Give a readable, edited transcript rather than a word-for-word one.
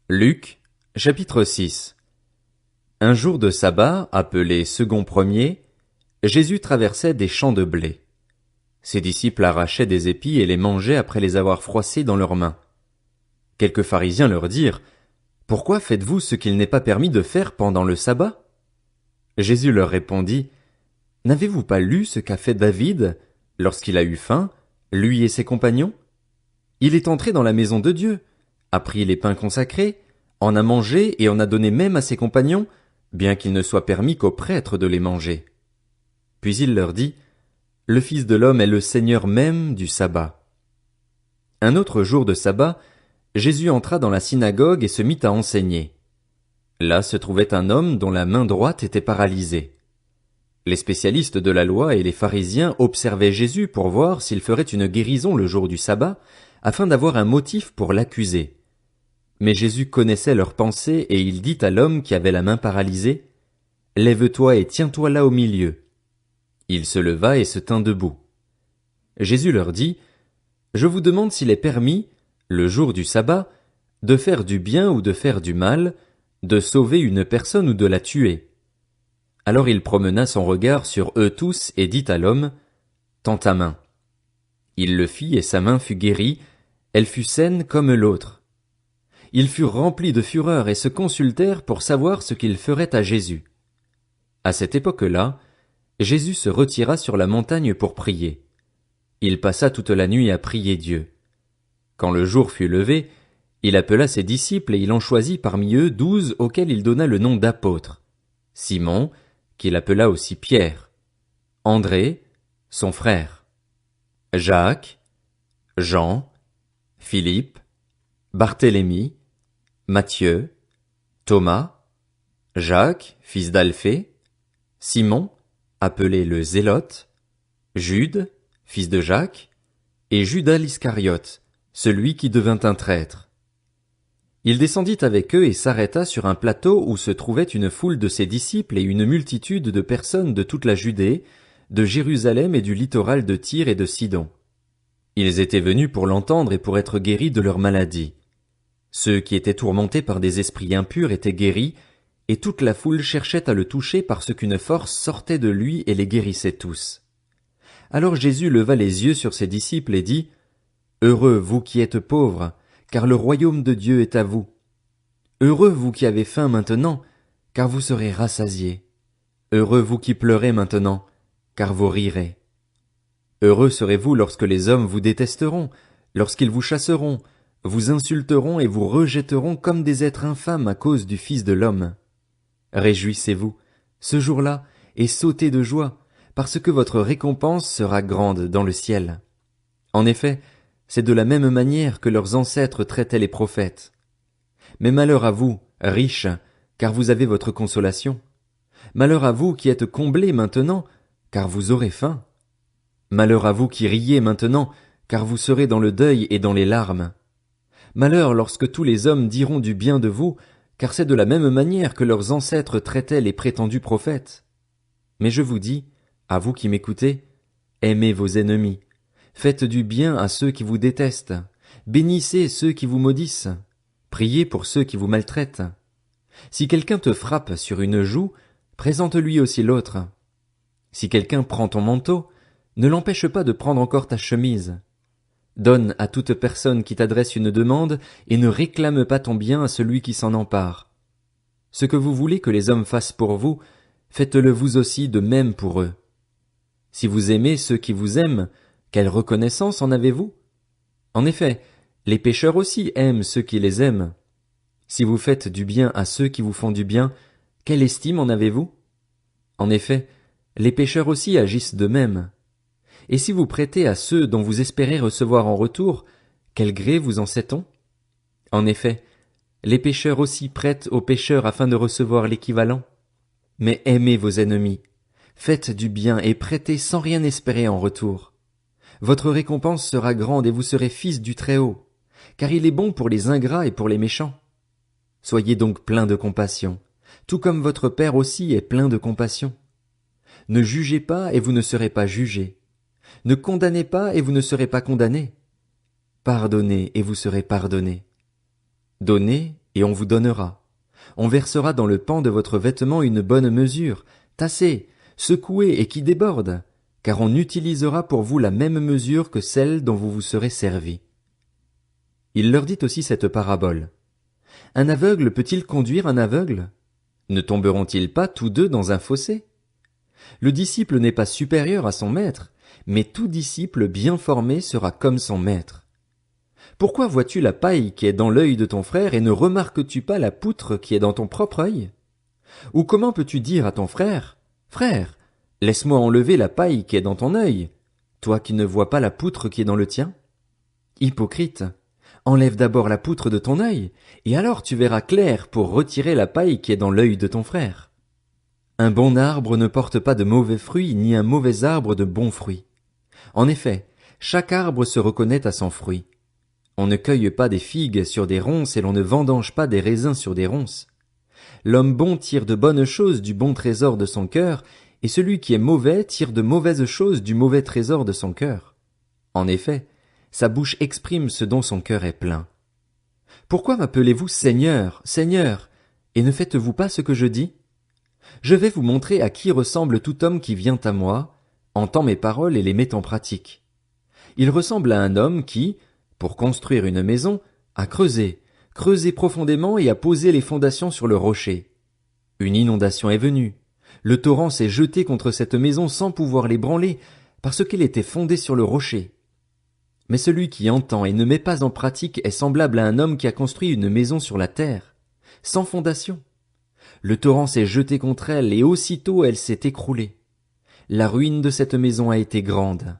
Luc, chapitre 6. Un jour de sabbat, appelé second premier, Jésus traversait des champs de blé. Ses disciples arrachaient des épis et les mangeaient après les avoir froissés dans leurs mains. Quelques pharisiens leur dirent, « Pourquoi faites-vous ce qu'il n'est pas permis de faire pendant le sabbat ?» Jésus leur répondit, « N'avez-vous pas lu ce qu'a fait David, lorsqu'il a eu faim, lui et ses compagnons? Il est entré dans la maison de Dieu, a pris les pains consacrés, en a mangé et en a donné même à ses compagnons, bien qu'il ne soit permis qu'aux prêtres de les manger. Puis il leur dit, le Fils de l'homme est le Seigneur même du sabbat. Un autre jour de sabbat, Jésus entra dans la synagogue et se mit à enseigner. Là se trouvait un homme dont la main droite était paralysée. Les spécialistes de la loi et les pharisiens observaient Jésus pour voir s'il ferait une guérison le jour du sabbat, afin d'avoir un motif pour l'accuser. Mais Jésus connaissait leurs pensées et il dit à l'homme qui avait la main paralysée, « Lève-toi et tiens-toi là au milieu. » Il se leva et se tint debout. Jésus leur dit, « Je vous demande s'il est permis, le jour du sabbat, de faire du bien ou de faire du mal, de sauver une personne ou de la tuer. » Alors il promena son regard sur eux tous et dit à l'homme, « Tends ta main. » Il le fit et sa main fut guérie, elle fut saine comme l'autre. Ils furent remplis de fureur et se consultèrent pour savoir ce qu'ils feraient à Jésus. À cette époque-là, Jésus se retira sur la montagne pour prier. Il passa toute la nuit à prier Dieu. Quand le jour fut levé, il appela ses disciples et il en choisit parmi eux 12 auxquels il donna le nom d'apôtres. Simon, qu'il appela aussi Pierre, André, son frère, Jacques, Jean, Philippe, Barthélemy, Matthieu, Thomas, Jacques, fils d'Alphée, Simon, appelé le Zélote, Jude, fils de Jacques, et Judas l'Iscariote, celui qui devint un traître. Il descendit avec eux et s'arrêta sur un plateau où se trouvait une foule de ses disciples et une multitude de personnes de toute la Judée, de Jérusalem et du littoral de Tyr et de Sidon. Ils étaient venus pour l'entendre et pour être guéris de leur maladie. Ceux qui étaient tourmentés par des esprits impurs étaient guéris, et toute la foule cherchait à le toucher parce qu'une force sortait de lui et les guérissait tous. Alors Jésus leva les yeux sur ses disciples et dit, « Heureux vous qui êtes pauvres, car le royaume de Dieu est à vous. Heureux vous qui avez faim maintenant, car vous serez rassasiés. Heureux vous qui pleurez maintenant, car vous rirez. Heureux serez-vous lorsque les hommes vous détesteront, lorsqu'ils vous chasseront, vous insulteront et vous rejetteront comme des êtres infâmes à cause du Fils de l'homme. Réjouissez-vous, ce jour-là, et sautez de joie, parce que votre récompense sera grande dans le ciel. En effet, c'est de la même manière que leurs ancêtres traitaient les prophètes. Mais malheur à vous, riches, car vous avez votre consolation. Malheur à vous qui êtes comblés maintenant, car vous aurez faim. Malheur à vous qui riez maintenant, car vous serez dans le deuil et dans les larmes. Malheur lorsque tous les hommes diront du bien de vous, car c'est de la même manière que leurs ancêtres traitaient les prétendus prophètes. Mais je vous dis, à vous qui m'écoutez, aimez vos ennemis, faites du bien à ceux qui vous détestent, bénissez ceux qui vous maudissent, priez pour ceux qui vous maltraitent. Si quelqu'un te frappe sur une joue, présente-lui aussi l'autre. Si quelqu'un prend ton manteau, ne l'empêche pas de prendre encore ta chemise. Donne à toute personne qui t'adresse une demande et ne réclame pas ton bien à celui qui s'en empare. Ce que vous voulez que les hommes fassent pour vous, faites-le vous aussi de même pour eux. Si vous aimez ceux qui vous aiment, quelle reconnaissance en avez-vous? En effet, les pécheurs aussi aiment ceux qui les aiment. Si vous faites du bien à ceux qui vous font du bien, quelle estime en avez-vous? En effet, les pécheurs aussi agissent de même. Et si vous prêtez à ceux dont vous espérez recevoir en retour, quel gré vous en sait-on? En effet, les pécheurs aussi prêtent aux pécheurs afin de recevoir l'équivalent. Mais aimez vos ennemis, faites du bien et prêtez sans rien espérer en retour. Votre récompense sera grande et vous serez fils du Très-Haut, car il est bon pour les ingrats et pour les méchants. Soyez donc pleins de compassion, tout comme votre Père aussi est plein de compassion. Ne jugez pas et vous ne serez pas jugés. Ne condamnez pas et vous ne serez pas condamnés. Pardonnez et vous serez pardonnés. Donnez et on vous donnera. On versera dans le pan de votre vêtement une bonne mesure, tassée, secouée et qui déborde, car on utilisera pour vous la même mesure que celle dont vous vous serez servis. Il leur dit aussi cette parabole. Un aveugle peut-il conduire un aveugle? Ne tomberont-ils pas tous deux dans un fossé? Le disciple n'est pas supérieur à son maître, mais tout disciple bien formé sera comme son maître. Pourquoi vois-tu la paille qui est dans l'œil de ton frère et ne remarques-tu pas la poutre qui est dans ton propre œil? Ou comment peux-tu dire à ton frère, Frère, laisse-moi enlever la paille qui est dans ton œil, toi qui ne vois pas la poutre qui est dans le tien? Hypocrite, enlève d'abord la poutre de ton œil, et alors tu verras clair pour retirer la paille qui est dans l'œil de ton frère. Un bon arbre ne porte pas de mauvais fruits, ni un mauvais arbre de bons fruits. En effet, chaque arbre se reconnaît à son fruit. On ne cueille pas des figues sur des ronces et l'on ne vendange pas des raisins sur des ronces. L'homme bon tire de bonnes choses du bon trésor de son cœur, et celui qui est mauvais tire de mauvaises choses du mauvais trésor de son cœur. En effet, sa bouche exprime ce dont son cœur est plein. Pourquoi m'appelez-vous Seigneur, Seigneur, et ne faites-vous pas ce que je dis? Je vais vous montrer à qui ressemble tout homme qui vient à moi, entend mes paroles et les met en pratique. Il ressemble à un homme qui, pour construire une maison, a creusé profondément et a posé les fondations sur le rocher. Une inondation est venue. Le torrent s'est jeté contre cette maison sans pouvoir l'ébranler, parce qu'elle était fondée sur le rocher. Mais celui qui entend et ne met pas en pratique est semblable à un homme qui a construit une maison sur la terre, sans fondation. Le torrent s'est jeté contre elle et aussitôt elle s'est écroulée. La ruine de cette maison a été grande.